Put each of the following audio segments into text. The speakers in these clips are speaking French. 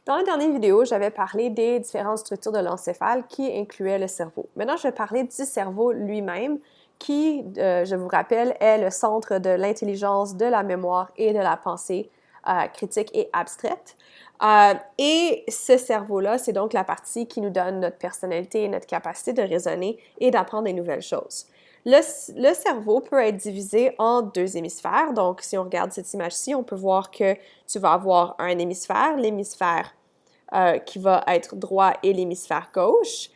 Dans la dernière vidéo, j'avais parlé des différentes structures de l'encéphale qui incluaient le cerveau. Maintenant, je vais parler du cerveau lui-même qui, je vous rappelle, est le centre de l'intelligence, de la mémoire et de la pensée critique et abstraite. Et ce cerveau-là, c'est donc la partie qui nous donne notre personnalité et notre capacité de raisonner et d'apprendre des nouvelles choses. Le cerveau peut être divisé en deux hémisphères. Donc, si on regarde cette image-ci, on peut voir que tu vas avoir un hémisphère, l'hémisphère qui va être droit et l'hémisphère gauche.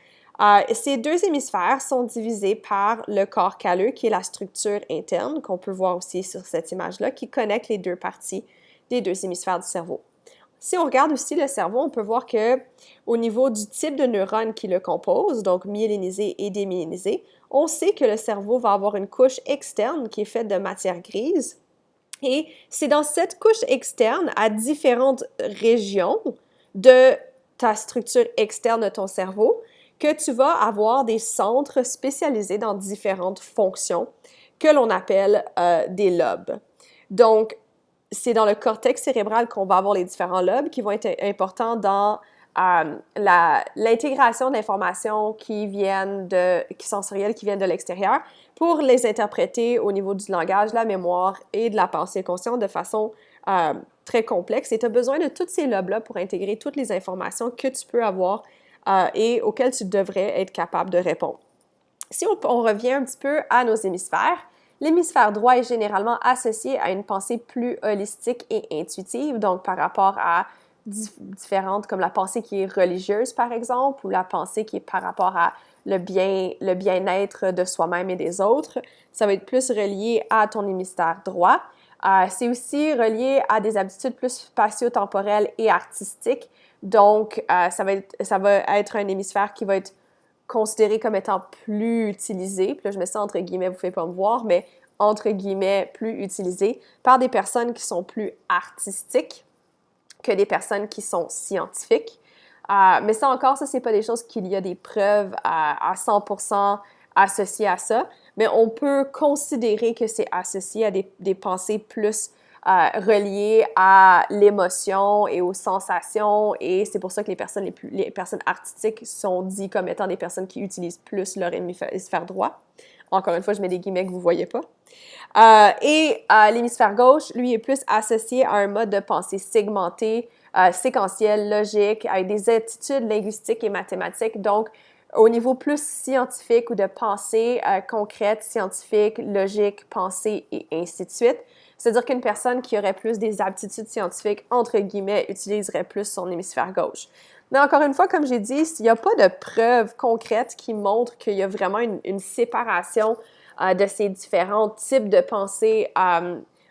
Ces deux hémisphères sont divisés par le corps calleux, qui est la structure interne, qu'on peut voir aussi sur cette image-là, qui connecte les deux parties des deux hémisphères du cerveau. Si on regarde aussi le cerveau, on peut voir que au niveau du type de neurones qui le composent, donc myélinisé et démyélinisé, on sait que le cerveau va avoir une couche externe qui est faite de matière grise. Et c'est dans cette couche externe, à différentes régions de ta structure externe de ton cerveau, que tu vas avoir des centres spécialisés dans différentes fonctions que l'on appelle des lobes. Donc, c'est dans le cortex cérébral qu'on va avoir les différents lobes qui vont être importants dans l'intégration d'informations qui sensorielles qui viennent de l'extérieur pour les interpréter au niveau du langage, de la mémoire et de la pensée consciente de façon très complexe. Et tu as besoin de tous ces lobes-là pour intégrer toutes les informations que tu peux avoir et auxquelles tu devrais être capable de répondre. Si on revient un petit peu à nos hémisphères, l'hémisphère droit est généralement associé à une pensée plus holistique et intuitive, donc par rapport à différentes, comme la pensée qui est religieuse, par exemple, ou la pensée qui est par rapport à le bien-être de soi-même et des autres. Ça va être plus relié à ton hémisphère droit. C'est aussi relié à des habitudes plus spatio-temporelles et artistiques. Donc, ça va être un hémisphère qui va être considéré comme étant plus utilisé, puis là je mets ça entre guillemets, vous ne pouvez pas me voir, mais entre guillemets plus utilisé par des personnes qui sont plus artistiques que des personnes qui sont scientifiques. Mais ça encore, ça c'est pas des choses qu'il y a des preuves à 100% associées à ça, mais on peut considérer que c'est associé à des pensées plus reliées à l'émotion et aux sensations, et c'est pour ça que les personnes artistiques sont dites comme étant des personnes qui utilisent plus leur hémisphère droit. Encore une fois, je mets des guillemets que vous ne voyez pas. L'hémisphère gauche, lui, est plus associé à un mode de pensée segmenté, séquentiel, logique, avec des attitudes linguistiques et mathématiques. Donc, au niveau plus scientifique ou de pensée concrète, scientifique, logique, pensée et ainsi de suite. C'est-à-dire qu'une personne qui aurait plus des aptitudes scientifiques, entre guillemets, utiliserait plus son hémisphère gauche. Mais encore une fois, comme j'ai dit, il n'y a pas de preuves concrètes qui montrent qu'il y a vraiment une séparation de ces différents types de pensée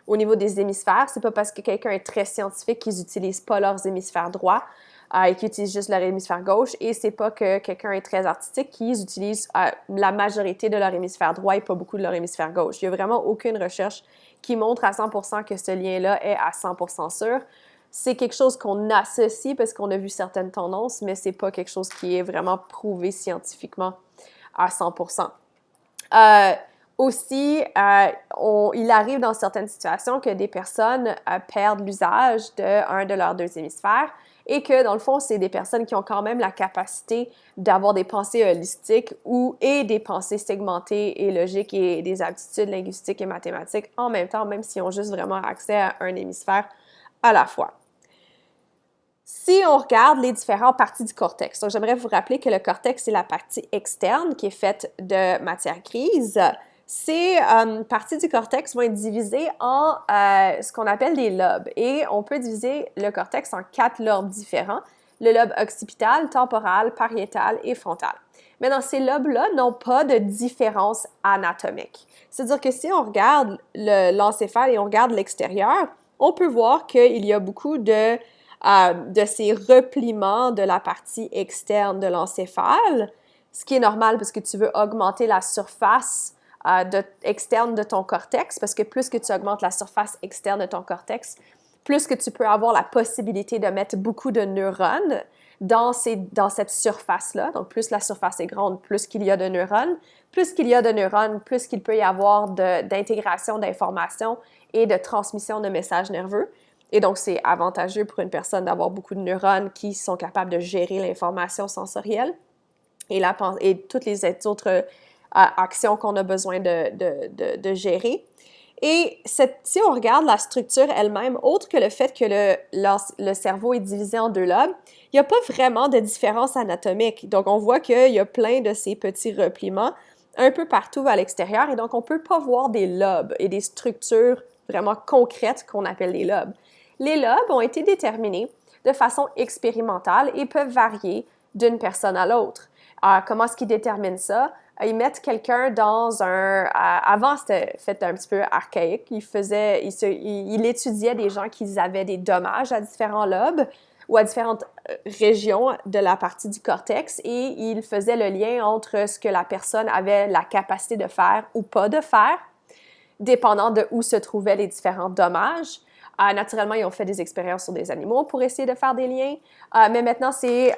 au niveau des hémisphères. C'est pas parce que quelqu'un est très scientifique qu'ils n'utilisent pas leurs hémisphères droits et qu'ils utilisent juste leur hémisphère gauche. Et c'est pas que quelqu'un est très artistique qu'ils utilisent la majorité de leur hémisphère droit et pas beaucoup de leur hémisphère gauche. Il n'y a vraiment aucune recherche qui montre à 100% que ce lien-là est à 100% sûr. C'est quelque chose qu'on associe parce qu'on a vu certaines tendances, mais c'est pas quelque chose qui est vraiment prouvé scientifiquement à 100%. Aussi, il arrive dans certaines situations que des personnes perdent l'usage d'un de leurs deux hémisphères et que, dans le fond, c'est des personnes qui ont quand même la capacité d'avoir des pensées holistiques et des pensées segmentées et logiques et des aptitudes linguistiques et mathématiques en même temps, même s'ils ont juste vraiment accès à un hémisphère à la fois. Si on regarde les différentes parties du cortex, donc j'aimerais vous rappeler que le cortex, c'est la partie externe qui est faite de matière grise. Ces parties du cortex vont être divisées en ce qu'on appelle des lobes. Et on peut diviser le cortex en 4 lobes différents. Le lobe occipital, temporal, pariétal et frontal. Maintenant, ces lobes-là n'ont pas de différence anatomique. C'est-à-dire que si on regarde l'encéphale et on regarde l'extérieur, on peut voir qu'il y a beaucoup de ces repliements de la partie externe de l'encéphale, ce qui est normal parce que tu veux augmenter la surface externe de ton cortex, parce que plus que tu augmentes la surface externe de ton cortex, plus que tu peux avoir la possibilité de mettre beaucoup de neurones dans cette surface-là. Donc, plus la surface est grande, plus qu'il y a de neurones. Plus qu'il y a de neurones, plus qu'il peut y avoir d'intégration d'informations et de transmission de messages nerveux. Et donc, c'est avantageux pour une personne d'avoir beaucoup de neurones qui sont capables de gérer l'information sensorielle et toutes les autres actions qu'on a besoin de gérer. Et si on regarde la structure elle-même, autre que le fait que le cerveau est divisé en deux lobes, il n'y a pas vraiment de différence anatomique. Donc, on voit qu'il y a plein de ces petits repliements un peu partout à l'extérieur, et donc on ne peut pas voir des lobes et des structures vraiment concrètes qu'on appelle des lobes. Les lobes ont été déterminés de façon expérimentale et peuvent varier d'une personne à l'autre. Comment est-ce qu'ils déterminent ça? Ils mettent quelqu'un dans avant, c'était fait un petit peu archaïque. Il étudiait des gens qui avaient des dommages à différents lobes ou à différentes régions de la partie du cortex, et il faisait le lien entre ce que la personne avait la capacité de faire ou pas de faire, dépendant de où se trouvaient les différents dommages. Naturellement, ils ont fait des expériences sur des animaux pour essayer de faire des liens, mais maintenant,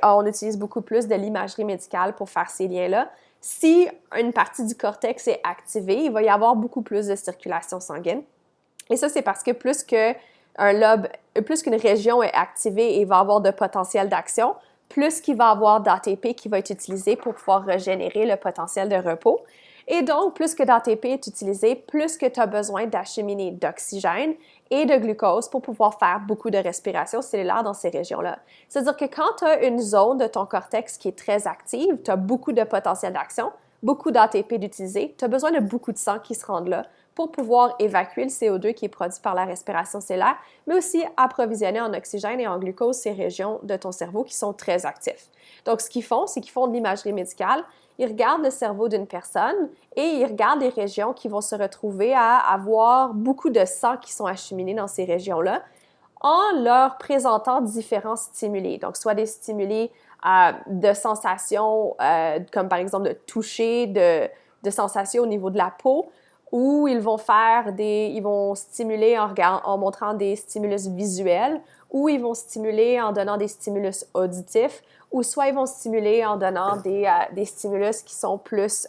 on utilise beaucoup plus de l'imagerie médicale pour faire ces liens-là. Si une partie du cortex est activée, il va y avoir beaucoup plus de circulation sanguine. Et ça, c'est parce que plus qu'une région est activée et va avoir de potentiel d'action, plus qu'il va avoir d'ATP qui va être utilisé pour pouvoir régénérer le potentiel de repos. Et donc, plus que d'ATP est utilisé, plus que tu as besoin d'acheminer d'oxygène et de glucose pour pouvoir faire beaucoup de respiration cellulaire dans ces régions-là. C'est-à-dire que quand tu as une zone de ton cortex qui est très active, tu as beaucoup de potentiel d'action, beaucoup d'ATP d'utiliser, tu as besoin de beaucoup de sang qui se rendent là pour pouvoir évacuer le CO2 qui est produit par la respiration cellulaire, mais aussi approvisionner en oxygène et en glucose ces régions de ton cerveau qui sont très actifs. Donc, ce qu'ils font, c'est qu'ils font de l'imagerie médicale. Ils regardent le cerveau d'une personne et ils regardent les régions qui vont se retrouver à avoir beaucoup de sang qui sont acheminés dans ces régions-là en leur présentant différents stimuli. Donc, soit des stimuli de sensations, comme par exemple de toucher, de sensations au niveau de la peau, ou ils vont stimuler en montrant des stimulus visuels, ou ils vont stimuler en donnant des stimulus auditifs, ou soit ils vont stimuler en donnant des stimulus qui sont plus,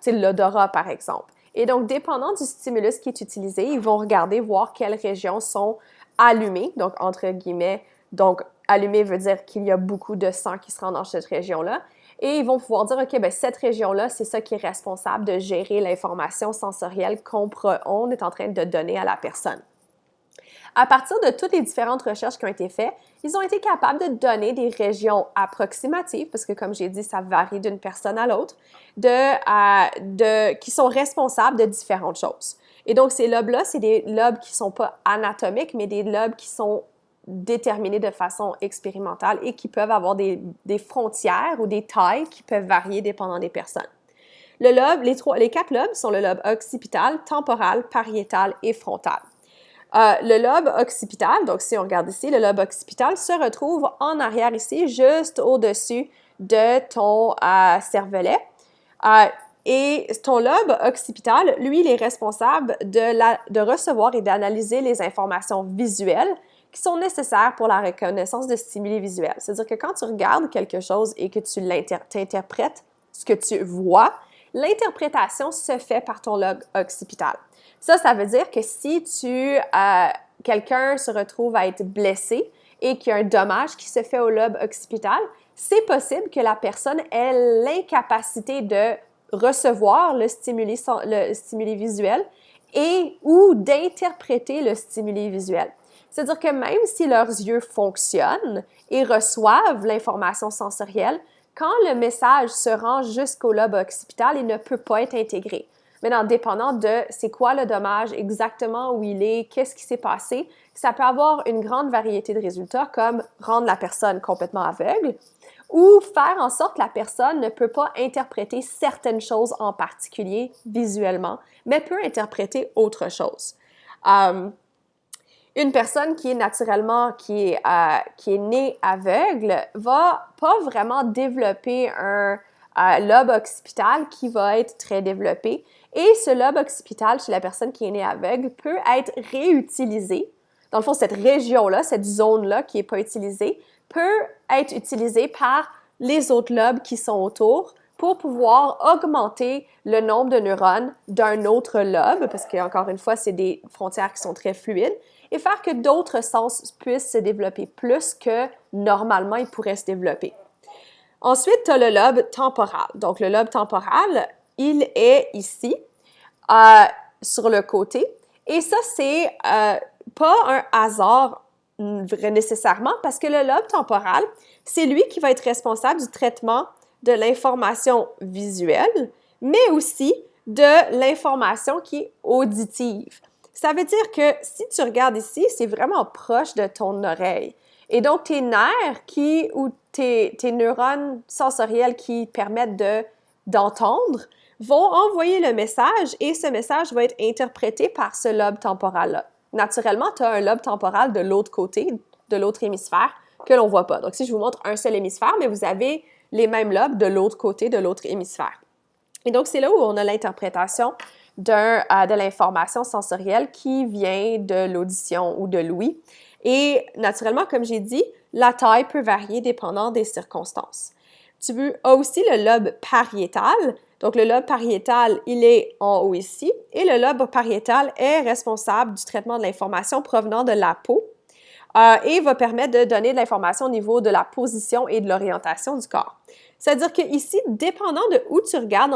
l'odorat par exemple. Et donc, dépendant du stimulus qui est utilisé, ils vont regarder, voir quelles régions sont allumées, donc entre guillemets, donc allumé veut dire qu'il y a beaucoup de sang qui se rend dans cette région-là. Et ils vont pouvoir dire, OK, bien, cette région-là, c'est ça qui est responsable de gérer l'information sensorielle qu'on est en train de donner à la personne. À partir de toutes les différentes recherches qui ont été faites, ils ont été capables de donner des régions approximatives, parce que comme j'ai dit, ça varie d'une personne à l'autre, qui sont responsables de différentes choses. Et donc, ces lobes-là, c'est des lobes qui ne sont pas anatomiques, mais des lobes qui sont déterminés de façon expérimentale et qui peuvent avoir des frontières ou des tailles qui peuvent varier dépendant des personnes. Les 4 lobes sont le lobe occipital, temporal, pariétal et frontal. Le lobe occipital, donc si on regarde ici, le lobe occipital se retrouve en arrière ici, juste au-dessus de ton cervelet. Et ton lobe occipital, lui, il est responsable de recevoir et d'analyser les informations visuelles qui sont nécessaires pour la reconnaissance de stimuli visuels. C'est-à-dire que quand tu regardes quelque chose et que tu interprètes ce que tu vois, l'interprétation se fait par ton lobe occipital. Ça veut dire que si quelqu'un se retrouve à être blessé et qu'il y a un dommage qui se fait au lobe occipital, c'est possible que la personne ait l'incapacité de recevoir le stimuli visuel ou d'interpréter le stimuli visuel. C'est-à-dire que même si leurs yeux fonctionnent et reçoivent l'information sensorielle, quand le message se rend jusqu'au lobe occipital, il ne peut pas être intégré. Maintenant, dépendant de c'est quoi le dommage, exactement où il est, qu'est-ce qui s'est passé, ça peut avoir une grande variété de résultats, comme rendre la personne complètement aveugle ou faire en sorte que la personne ne peut pas interpréter certaines choses en particulier visuellement, mais peut interpréter autre chose. Une personne qui est naturellement, qui est née aveugle, va pas vraiment développer un lobe occipital qui va être très développé. Et ce lobe occipital chez la personne qui est née aveugle peut être réutilisé. Dans le fond, cette région-là, cette zone-là qui n'est pas utilisée, peut être utilisée par les autres lobes qui sont autour pour pouvoir augmenter le nombre de neurones d'un autre lobe, parce qu'encore une fois, c'est des frontières qui sont très fluides, et faire que d'autres sens puissent se développer plus que normalement ils pourraient se développer. Ensuite, tu as le lobe temporal. Donc, le lobe temporal, il est ici, sur le côté. Et ça, c'est pas un hasard nécessairement parce que le lobe temporal, c'est lui qui va être responsable du traitement de l'information visuelle, mais aussi de l'information qui est auditive. Ça veut dire que si tu regardes ici, c'est vraiment proche de ton oreille. Et donc, tes nerfs ou tes neurones sensoriels qui permettent d'entendre vont envoyer le message et ce message va être interprété par ce lobe temporal-là. Naturellement, tu as un lobe temporal de l'autre côté, de l'autre hémisphère, que l'on ne voit pas. Donc, si je vous montre un seul hémisphère, mais vous avez les mêmes lobes de l'autre côté, de l'autre hémisphère. Et donc, c'est là où on a l'interprétation de l'information sensorielle qui vient de l'audition ou de l'ouïe. Et naturellement, comme j'ai dit, la taille peut varier dépendant des circonstances. Tu as aussi le lobe pariétal. Donc, le lobe pariétal, il est en haut ici. Et le lobe pariétal est responsable du traitement de l'information provenant de la peau et va permettre de donner de l'information au niveau de la position et de l'orientation du corps. C'est-à-dire qu'ici, dépendant de où tu regardes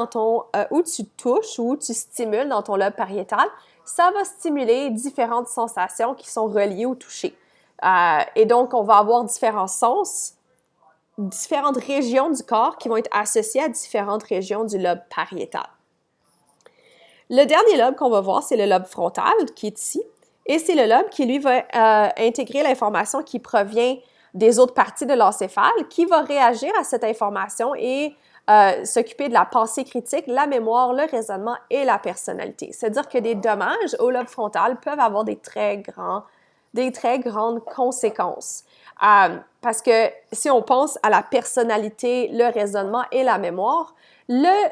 où tu touches ou où tu stimules dans ton lobe pariétal, ça va stimuler différentes sensations qui sont reliées au toucher. Et donc, on va avoir différents sens, différentes régions du corps qui vont être associées à différentes régions du lobe pariétal. Le dernier lobe qu'on va voir, c'est le lobe frontal qui est ici. Et c'est le lobe qui, lui, va intégrer l'information qui provient des autres parties de l'encéphale, qui va réagir à cette information et s'occuper de la pensée critique, la mémoire, le raisonnement et la personnalité. C'est-à-dire que des dommages au lobe frontal peuvent avoir des très grandes conséquences. Parce que si on pense à la personnalité, le raisonnement et la mémoire,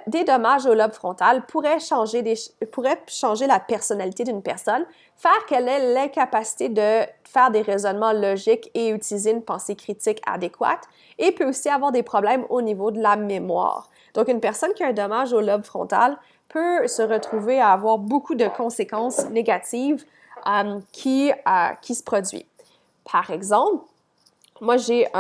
des dommages au lobe frontal pourraient changer la personnalité d'une personne, faire qu'elle ait l'incapacité de faire des raisonnements logiques et utiliser une pensée critique adéquate, et peut aussi avoir des problèmes au niveau de la mémoire. Donc, une personne qui a un dommage au lobe frontal peut se retrouver à avoir beaucoup de conséquences négatives qui se produisent. Par exemple, moi, j'ai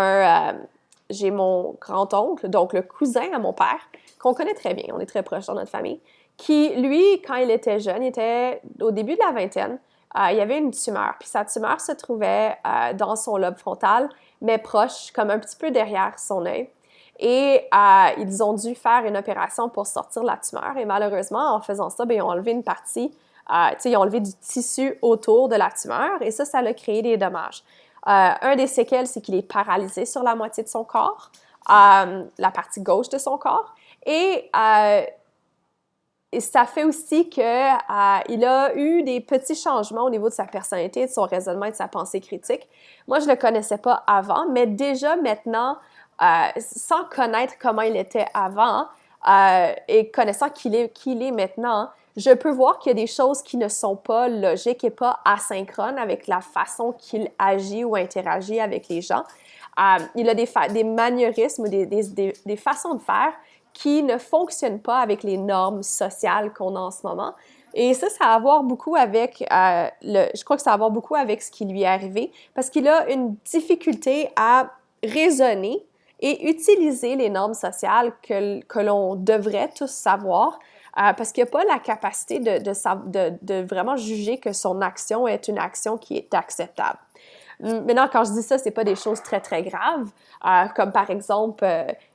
mon grand-oncle, donc le cousin à mon père, qu'on connaît très bien, on est très proches dans notre famille, qui, lui, quand il était jeune, il était au début de la vingtaine, il y avait une tumeur. Puis sa tumeur se trouvait dans son lobe frontal, mais proche, comme un petit peu derrière son œil. Et ils ont dû faire une opération pour sortir la tumeur. Et malheureusement, en faisant ça, ils ont enlevé une partie, ils ont enlevé du tissu autour de la tumeur. Et ça a créé des dommages. Un des séquelles, c'est qu'il est paralysé sur la moitié de son corps, la partie gauche de son corps. Et ça fait aussi qu'il a eu des petits changements au niveau de sa personnalité, de son raisonnement et de sa pensée critique. Moi, je ne le connaissais pas avant, mais déjà maintenant, sans connaître comment il était avant et connaissant qui il est maintenant, je peux voir qu'il y a des choses qui ne sont pas logiques et pas asynchrones avec la façon qu'il agit ou interagit avec les gens. Il a des manierismes, des façons de faire qui ne fonctionnent pas avec les normes sociales qu'on a en ce moment. Et ça a à voir beaucoup avec, je crois que ça a à voir beaucoup avec ce qui lui est arrivé, parce qu'il a une difficulté à raisonner et utiliser les normes sociales que l'on devrait tous savoir, parce qu'il n'a pas la capacité de vraiment juger que son action est une action qui est acceptable. Maintenant, quand je dis ça, c'est pas des choses très, très graves, comme par exemple,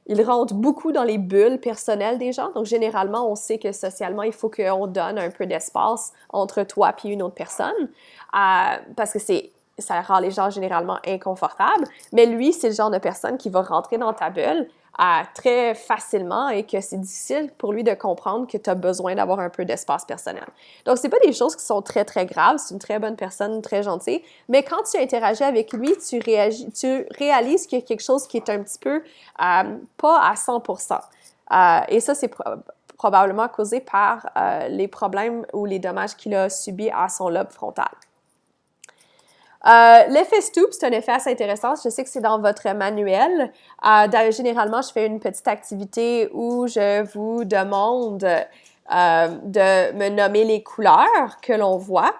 il rentre beaucoup dans les bulles personnelles des gens. Donc, généralement, on sait que socialement, il faut qu'on donne un peu d'espace entre toi et une autre personne, parce que ça rend les gens généralement inconfortables. Mais lui, c'est le genre de personne qui va rentrer dans ta bulle très facilement et que c'est difficile pour lui de comprendre que tu as besoin d'avoir un peu d'espace personnel. Donc, c'est pas des choses qui sont très, très graves. C'est une très bonne personne, très gentille. Mais quand tu interagis avec lui, tu réalises qu'il y a quelque chose qui est un petit peu pas à 100%. Et ça, c'est probablement causé par les problèmes ou les dommages qu'il a subis à son lobe frontal. L'effet Stoop, c'est un effet assez intéressant. Je sais que c'est dans votre manuel. Généralement, je fais une petite activité où je vous demande de me nommer les couleurs que l'on voit.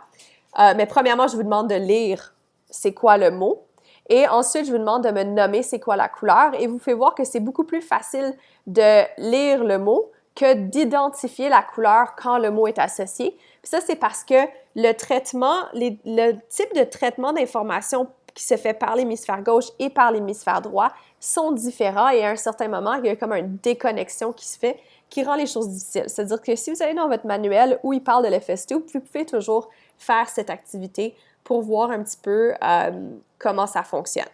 Mais premièrement, je vous demande de lire c'est quoi le mot. Et ensuite, je vous demande de me nommer c'est quoi la couleur. Et vous faites voir que c'est beaucoup plus facile de lire le mot que d'identifier la couleur quand le mot est associé. Puis ça, c'est parce que le traitement, le type de traitement d'information qui se fait par l'hémisphère gauche et par l'hémisphère droit sont différents et à un certain moment, il y a comme une déconnexion qui se fait qui rend les choses difficiles. C'est-à-dire que si vous allez dans votre manuel où il parle de l'FS2, vous pouvez toujours faire cette activité pour voir un petit peu comment ça fonctionne.